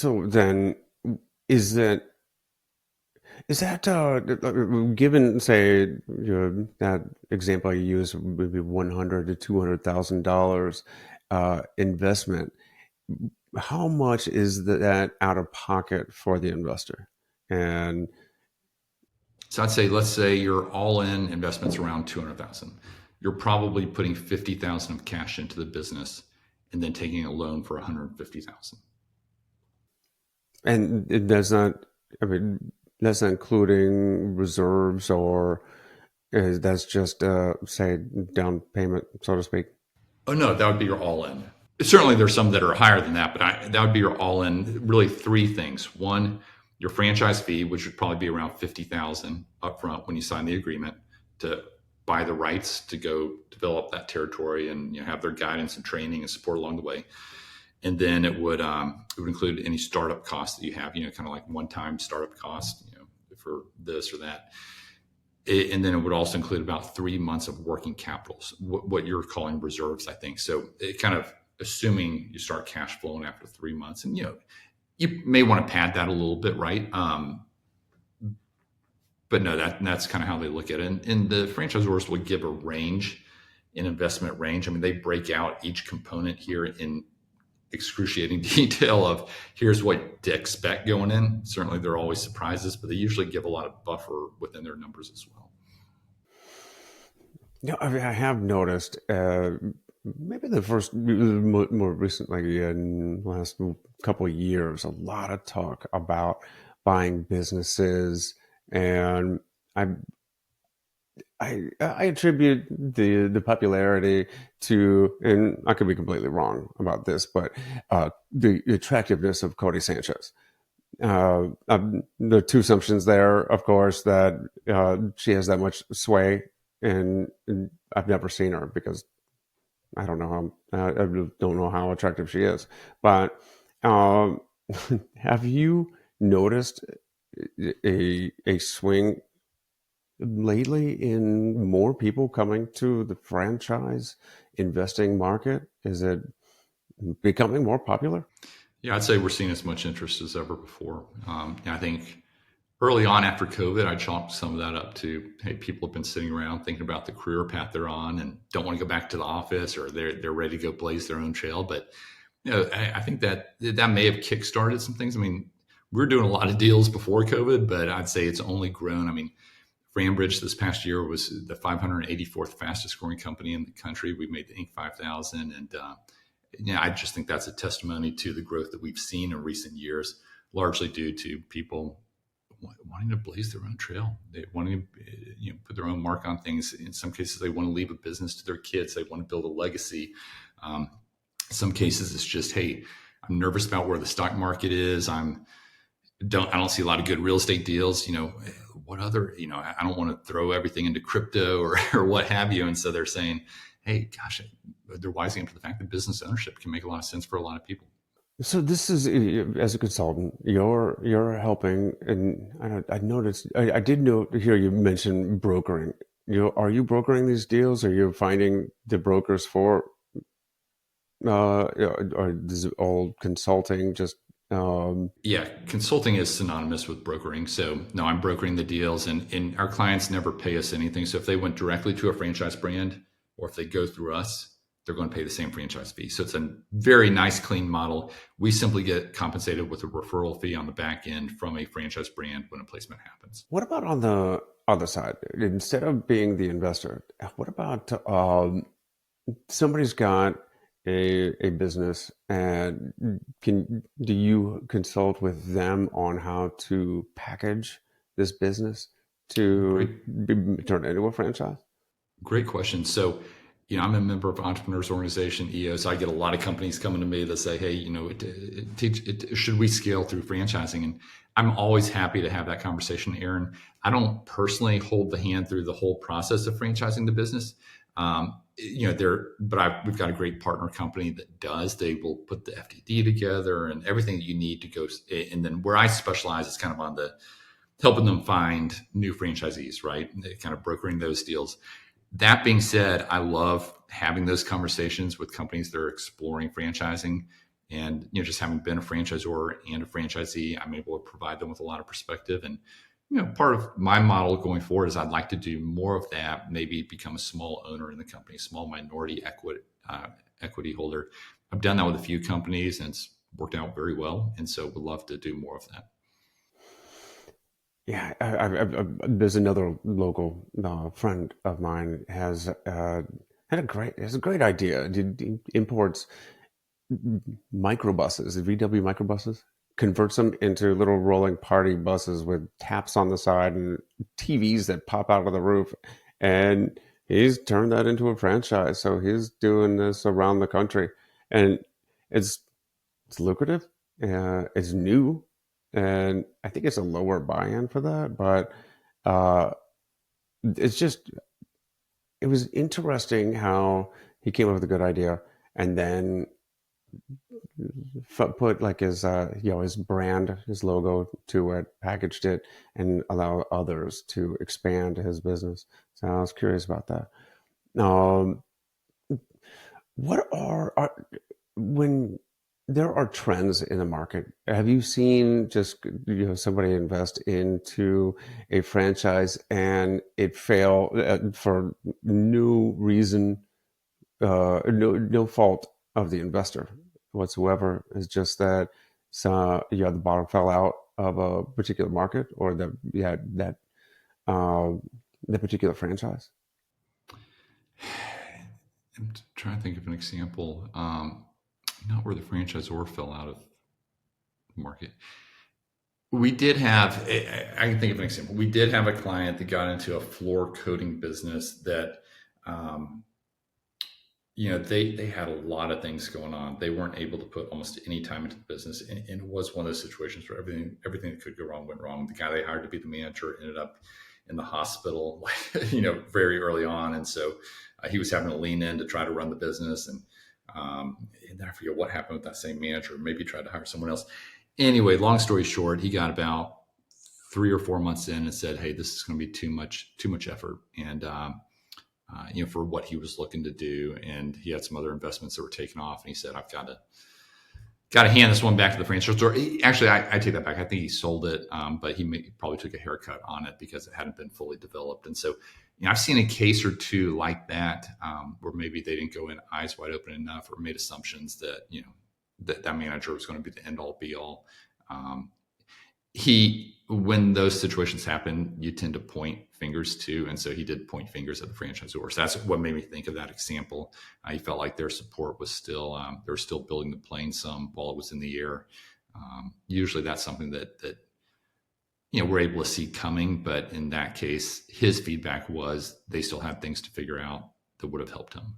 So then, is that given, say, that example you use, maybe $100,000 to $200,000 investment? How much is that out of pocket for the investor? And So I'd say, let's say your all-in investment's around 200,000. You're probably putting 50,000 of cash into the business and then taking a loan for 150,000. it does not. I mean, that's not including reserves, or that's just say down payment, so to speak. Oh no, that would be your all-in. Certainly, there's some that are higher than that, but that would be your all-in. Really, three things. One, your franchise fee, which would probably be around 50,000 upfront when you sign the agreement to buy the rights to go develop that territory and have their guidance and training and support along the way. And then it would include any startup costs that you have, kind of like one-time startup cost, for this or that. And then it would also include about 3 months of working capitals, what you're calling reserves, I think. So it kind of assuming you start cash flowing after 3 months, and you may want to pad that a little bit, right? But no, that's kind of how they look at it. And the franchisors will give a range, an investment range. I mean, they break out each component here in excruciating detail of here's what to expect going in. Certainly there are always surprises, but they usually give a lot of buffer within their numbers as well. I mean, I have noticed, maybe the first, more recently, in the last couple of years, a lot of talk about buying businesses, and I I attribute the popularity to, and I could be completely wrong about this, but the attractiveness of Cody Sanchez. The two assumptions there, of course, that she has that much sway, and I've never seen her because I don't know I don't know how attractive she is. But um, have you noticed a swing lately in more people coming to the franchise investing market? Is it becoming more popular? Yeah, I'd say we're seeing as much interest as ever before. I think early on after COVID, I chalked some of that up to, hey, people have been sitting around thinking about the career path they're on and don't want to go back to the office, or they're ready to go blaze their own trail. But I think that may have kickstarted some things. I mean, we were doing a lot of deals before COVID, but I'd say it's only grown. I mean, Framebridge this past year was the 584th fastest growing company in the country. We made the Inc. 5000, and I just think that's a testimony to the growth that we've seen in recent years, largely due to people wanting to blaze their own trail. They wanting to put their own mark on things. In some cases, they want to leave a business to their kids. They want to build a legacy. Some cases, it's just, hey, I'm nervous about where the stock market is. I don't see a lot of good real estate deals. What other, I don't want to throw everything into crypto or what have you. And so they're saying, hey, gosh, they're wising up to the fact that business ownership can make a lot of sense for a lot of people. So this is, as a consultant, you're helping, and I noticed, I did hear you mention brokering. Are you brokering these deals? Are you finding the brokers for, or is it all consulting? Just Yeah, consulting is synonymous with brokering. So no, I'm brokering the deals, and our clients never pay us anything. So if they went directly to a franchise brand, or if they go through us, they're going to pay the same franchise fee. So it's a very nice, clean model. We simply get compensated with a referral fee on the back end from a franchise brand when a placement happens. what about on the other side? Instead of being the investor, what about somebody's got a business, and do you consult with them on how to package this business to Great, turn it into a franchise? great question. So, I'm a member of Entrepreneurs Organization, EO. So I get a lot of companies coming to me that say, hey, should we scale through franchising? And I'm always happy to have that conversation, Aaron. I don't personally hold the hand through the whole process of franchising the business. We've got a great partner company that does. They will put the FDD together and everything that you need to go. And then where I specialize is kind of on the helping them find new franchisees, right? Kind of brokering those deals. That being said, I love having those conversations with companies that are exploring franchising And just having been a franchisor and a franchisee, I'm able to provide them with a lot of perspective. And part of my model going forward is I'd like to do more of that. Maybe become a small owner in the company, small minority equity holder. I've done that with a few companies, and it's worked out very well. And so would love to do more of that. Yeah, there's another local friend of mine has a great idea. He imports microbuses, VW microbuses, converts them into little rolling party buses with taps on the side and TVs that pop out of the roof. And he's turned that into a franchise. So he's doing this around the country, and it's it's lucrative. It's new, and I think it's a lower buy-in for that. But uh, it's just it was interesting how he came up with a good idea, and then put like his his brand, his logo to it, packaged it, and allow others to expand his business. So I was curious about that. Um, what when there are trends in the market? Have you seen just somebody invest into a franchise and it fail for no reason, no fault of the investor whatsoever? It's just that the bottom fell out of a particular market, or that uh, the particular franchise. I'm trying to think of an example. Not where the franchisor fell out of the market. We did have, I can think of an example. We did have a client that got into a floor coating business that, um, they had a lot of things going on. They weren't able to put almost any time into the business, and it was one of those situations where everything that could go wrong went wrong. The guy they hired to be the manager ended up in the hospital, very early on, and so he was having to lean in to try to run the business. And then I forget what happened with that same manager. Maybe he tried to hire someone else. Anyway, long story short, he got about 3 or 4 months in and said, "Hey, this is going to be too much effort." And for what he was looking to do, and he had some other investments that were taken off, and he said, "I've got to hand this one back to the franchisor." Actually, I take that back. I think he sold it, but probably took a haircut on it because it hadn't been fully developed. And so, I've seen a case or two like that, where maybe they didn't go in eyes wide open enough, or made assumptions that that manager was going to be the end all be all. Um, when those situations happen, you tend to point fingers to, and so he did point fingers at the franchisor. So that's what made me think of that example. He felt like their support was still, they were still building the plane some while it was in the air. Usually that's something that we're able to see coming, but in that case, his feedback was they still had things to figure out that would have helped him.